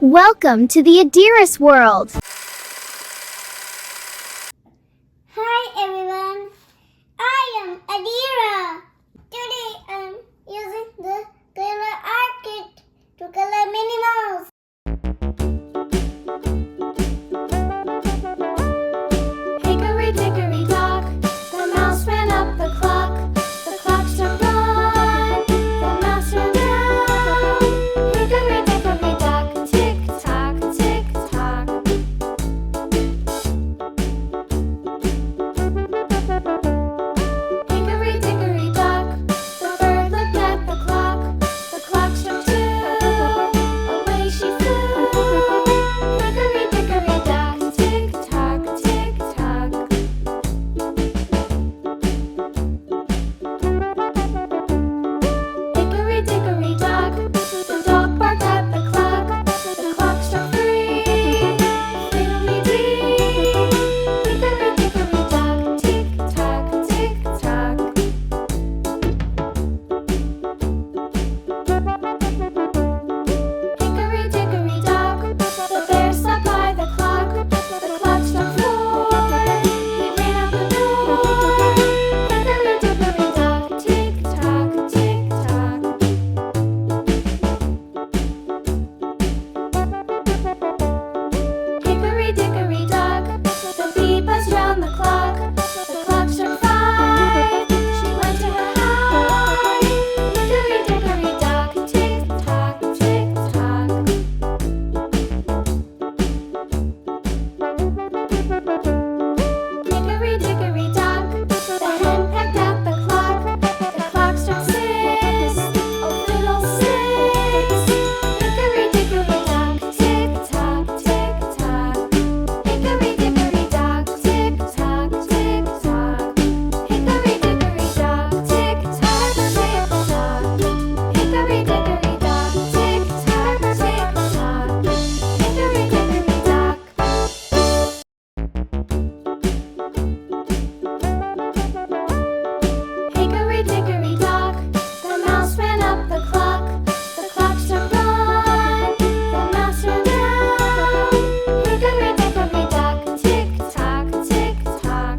Welcome to the Adira's world. Hi everyone, I am Adira. Today I am using the Crayola art kit to color Minnie Mouse. Hickory dickory dock, the mouse ran up the clock. The clock struck one, the mouse ran down. Hickory dickory dock, tick tock, tick tock. Hickory dickory dock, the bird looked at the clock. The clock struck two, away she flew. Hickory dickory dock, tick tock, tick tock. Hickory dickory dock, the dog barked at the clock. The clock struck three, fiddly-dee. Hickory dickory dock, tick tock, tick tock. Hickory dickory dock, the bear sat by the clock. The clock struck four, he ran out the door. Hickory dickory dock, tick tock, tick tock. Hickory dickory dock, the bee buzzed round the clock. The clock struck five, she went to her hive. Hickory dickory dock, tick tock, tick tock. Hickory dickory dock, the hen pecked at the clock. The clock struck six, oh fiddlesticks. Hickory dickory dock, tick tock, tick tock. Hickory dickory dock, tick tock, tick tock. Hickory dickory dock, tick tock, tick tock. Hickory dickory dock, tick tock, tick tock. Hickory dickory dock. Hickory dickory dock, the mouse ran up the clock. The clock struck one, the mouse ran down. Hickory dickory dock, tick tock, tick tock.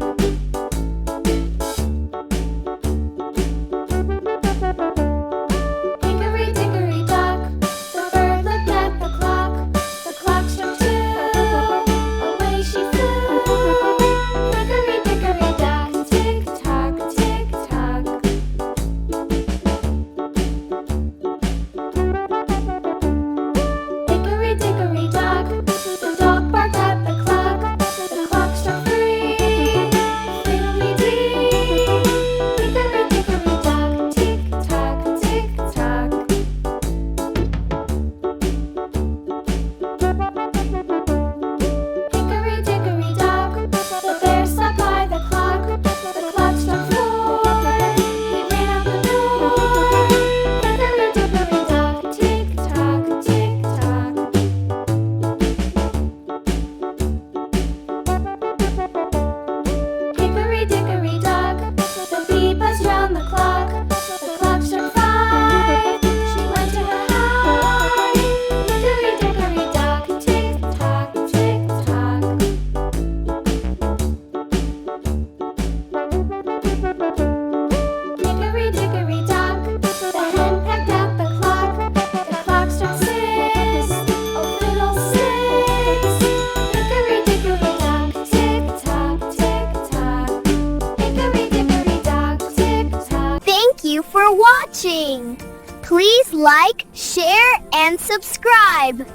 Hickory dickory dock, the bird looked at the clock. The clock struck two, away she flew. Hickory dickory dock, tick tock, tick tock. Hickory dickory dock, the dog barked at the clock. The clock struck three, fiddly-dee. Hickory dickory dock, tick tock, tick tock. Hickory dickory dock, the bear sat by the clock. The clock struck four, he ran out the door. Hickory dickory dock, tick tock, tick tock. Hickory dickory dock, the bee buzzed round the clock. The clock struck five, she went to her hive. Hickory dickory dock, tick tock, tick tock. Hickory dickory dock, the hen pecked at the clock. The clock struck six, oh fiddlesticks. Hickory dickory dock, tick tock, tick tock. Hickory dickory dock, tick tock. Thank you for watching. Please like, share, and subscribe.